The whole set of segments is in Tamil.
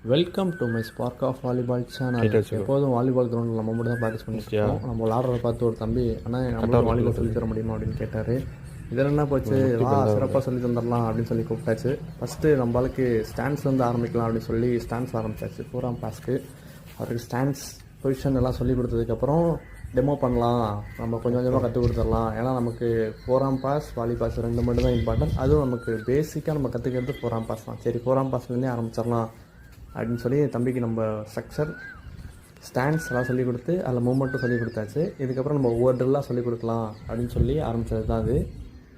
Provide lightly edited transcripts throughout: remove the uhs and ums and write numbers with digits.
Welcome to my spark of volleyball channel. எப்போதும் வாலிபால் கிரவுண்டில் நம்ம மட்டும் தான் ப்ராக்டிஸ் பண்ணிருக்கோம். நம்ம விளாட்றத பார்த்து ஒரு தம்பி ஆனால் நம்மளால் வாலிபால் சொல்லி தர முடியுமா அப்படின்னு கேட்டார். இதில் என்ன போச்சு, சிறப்பாக சொல்லி தந்துடலாம் அப்படின்னு சொல்லி கூப்பிட்டாச்சு. ஃபஸ்ட்டு நம்மளுக்கு ஸ்டாண்ட்ஸ்லேருந்து ஆரம்பிக்கலாம் அப்படின்னு சொல்லி ஸ்டாண்ட்ஸ் ஆரம்பித்தாச்சு. 4ஆம் கிளாஸ்க்கு அவருக்கு ஸ்டாண்ட்ஸ் பொசிஷன் எல்லாம் சொல்லி கொடுத்ததுக்கப்புறம் டெமோ பண்ணலாம், நம்ம கொஞ்சம் கொஞ்சமாக கற்றுக் கொடுத்துடலாம். ஏன்னா நமக்கு 4ஆம் பாஸ் வாலிபாஸ் ரெண்டு மட்டும் தான் இம்பார்ட்டன்ட். அதுவும் நமக்கு பேசிக்காக நம்ம கற்றுக்கிறது 4ஆம் பாஸ் தான். சரி 4ஆம் பாஸ்லேருந்தே ஆரம்பிச்சிடலாம் அப்படின்னு சொல்லி தம்பிக்கு நம்ம ஸ்ட்ரக்சர் ஸ்டாண்ட்ஸ் எல்லாம் சொல்லிக் கொடுத்து அதில் மூமெண்ட்டும் சொல்லிக் கொடுத்தாச்சு. இதுக்கப்புறம் நம்ம ஒவ்வொரு ட்ரில்லாக சொல்லிக் கொடுக்கலாம் அப்படின்னு சொல்லி ஆரம்பித்தது தான் அது.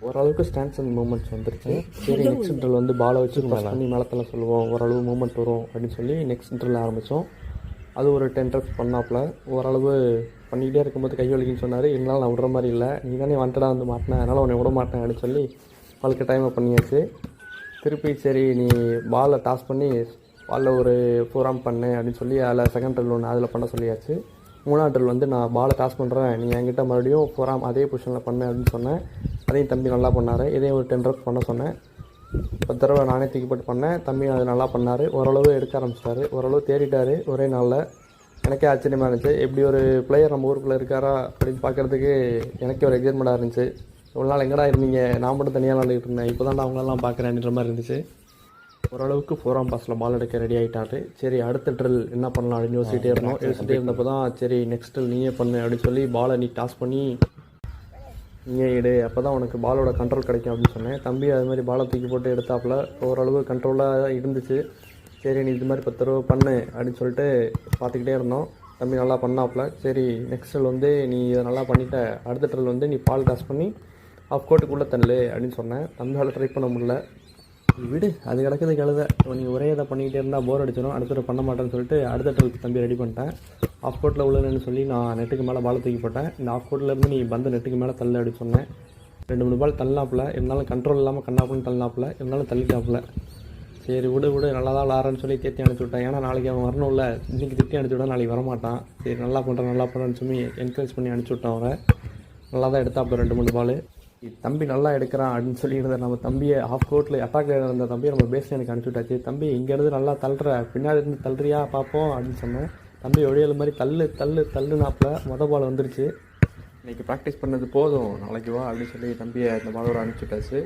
ஓரளவுக்கு ஸ்டாண்ட்ஸ் அண்ட் மூமெண்ட்ஸ் வந்துருச்சு. சரி நெக்ஸ்ட் ட்ரில் வந்து பாலை வச்சு ப்ரெஸ் பண்ணி மேலத்தில் சொல்லுவோம், ஓரளவு மூமெண்ட் வரும் அப்படின்னு சொல்லி நெக்ஸ்ட் ட்ரில் ஆரம்பித்தோம். அது ஒரு 10 reps பண்ணாப்புல ஓரளவு பண்ணிக்கிட்டே இருக்கும்போது கை வலிக்குன்னு சொன்னார். இருந்தாலும் நான் விடுற மாதிரி இல்லை, நீ தானே வாண்டடாக வந்து மாட்டினேன், அதனால் உன்னை விட மாட்டேன் அப்படின்னு சொல்லி பல்க டைமை பண்ணியாச்சு. திருப்பி சரி நீ பாலை டாஸ் பண்ணி பாலில் ஒரு 4 பண்ணு அப்படின்னு சொல்லி அதில் செகண்ட் ட்ரில் ஒன்று அதில் பண்ண சொல்லியாச்சு. 3ஆம் ட்ரில் வந்து நான் பாலை டாஸ் பண்ணுறேன், நீ என்கிட்ட மறுபடியும் 4 அதே பொசிஷனில் பண்ணு அப்படின்னு சொன்னேன். அதையும் தம்பி நல்லா பண்ணார். இதையும் ஒரு 10 reps பண்ண சொன்னேன். 10 தடவை நானே தூக்கி போட்டு பண்ணேன். தம்பி அது நல்லா பண்ணார். ஓரளவு எடுக்க ஆரம்பிச்சிட்டாரு, ஓரளவு தேடிட்டார் ஒரே நாளில். எனக்கே ஆச்சரியமாக இருந்துச்சு, எப்படி ஒரு பிளேயர் நம்ம ஊருக்குள்ளே இருக்காரா அப்படின்னு பார்க்குறதுக்கு எனக்கே ஒரு எக்ஸைட்மெண்ட்டாக இருந்துச்சு. இவ்வளோ நாள் எங்கடா இருந்தீங்க, நான் மட்டும் தனியாக விளாண்டுக்கிட்டு இருந்தேன், இப்போ தான் நான் அவங்களெல்லாம் பார்க்குறேன்ற மாதிரி இருந்துச்சு. ஓரளவுக்கு 4ஆம் பாஸில் பால் எடுக்க ரெடி ஆகிட்டாரு. சரி அடுத்த ட்ரில் என்ன பண்ணலாம் அப்படின்னு யோசிச்சுட்டே இருந்தப்போ தான் சரி நெக்ஸ்ட் ட்ரில் நீயே பண்ணு அப்படின்னு சொல்லி பாலை நீ டாஸ் பண்ணி நீயே எடு, அப்போ தான் உனக்கு பாலோட கண்ட்ரோல் கிடைக்கும் அப்படின்னு சொன்னேன். தம்பி அது மாதிரி பாலை தூக்கி போட்டு எடுத்தாப்புல ஓரளவு கண்ட்ரோலாக இருந்துச்சு. சரி நீ இது மாதிரி 10 தடவை பண்ணு அப்படின்னு சொல்லிட்டு பார்த்துக்கிட்டே இருந்தோம். தம்பி நல்லா பண்ணாப்புல. சரி நெக்ஸ்ட் ட்ரில் வந்து நீ இதை நல்லா பண்ணிவிட்ட, அடுத்த ட்ரில் வந்து நீ பால் டாஸ் பண்ணி ஆஃப் கோர்ட்டுக்குள்ளே தள்ளு அப்படின்னு சொன்னேன். தம்பியால் ட்ரை பண்ண முடியல. விடு அது கிடக்குது கழுத, நீ ஒரே இதை பண்ணிக்கிட்டே இருந்தால் போர் அடிச்சிடும், அடுத்த பண்ண மாட்டேன்னு சொல்லிட்டு அடுத்த ட்ரில் தம்பி ரெடி பண்ணிட்டேன். ஆஃப் கோர்ட்டில் உள்ளன்னு சொல்லி நான் நெட்டுக்கு மேலே பாலை தூக்கி போட்டேன். இந்த ஆஃப் கோர்ட்டில் இருந்து நீ பந்து நெட்டுக்கு மேலே தள்ளு அப்படின்னு சொன்னேன். 2-3 பால் தள்ளினாப்புல, இருந்தாலும் கண்ட்ரோல் இல்லாமல் கண்ணாப்புன்னு தள்ளினாப்புல, இருந்தாலும் தள்ளிட்டாப்புல. சரி விடு நல்லா தான் விளாட்றேன்னு சொல்லி தேத்தி அனுப்பிச்சி விட்டேன். ஏன்னா நாளைக்கு அவன் வரணும்ல, இன்றைக்கி திட்டி அனுப்பிச்சி விட நாளைக்கு வரமாட்டான். சரி நல்லா பண்ணுறேன்னு சொல்லி என்கரேஜ் பண்ணி அனுப்பிச்சி விட்டேன். அவரை நல்லா தான் எடுத்தாப்புல 2-3 பால். தம்பி நல்லா எடுக்கிறான் அப்படின்னு சொல்லி இருந்த நம்ம தம்பியை ஆஃப் கோர்ட்டில் அட்டாக் இருந்த தம்பியை நம்ம பேசி எனக்கு அனுப்பிச்சி விட்டாச்சு. தம்பி இங்கேருந்து நல்லா தள்ளுற, பின்னாடி இருந்து தள்ளுறியா பார்ப்போம் அப்படின்னு சொன்னேன். தம்பி ஒடியல் மாதிரி தள்ளுனாப்புல பால் வந்துருச்சு. இன்றைக்கி ப்ராக்டிஸ் பண்ணது போதும், நாளைக்கு வா அப்படின்னு சொல்லி தம்பியை அந்த பாலோட அனுப்பிச்சி விட்டாச்சு.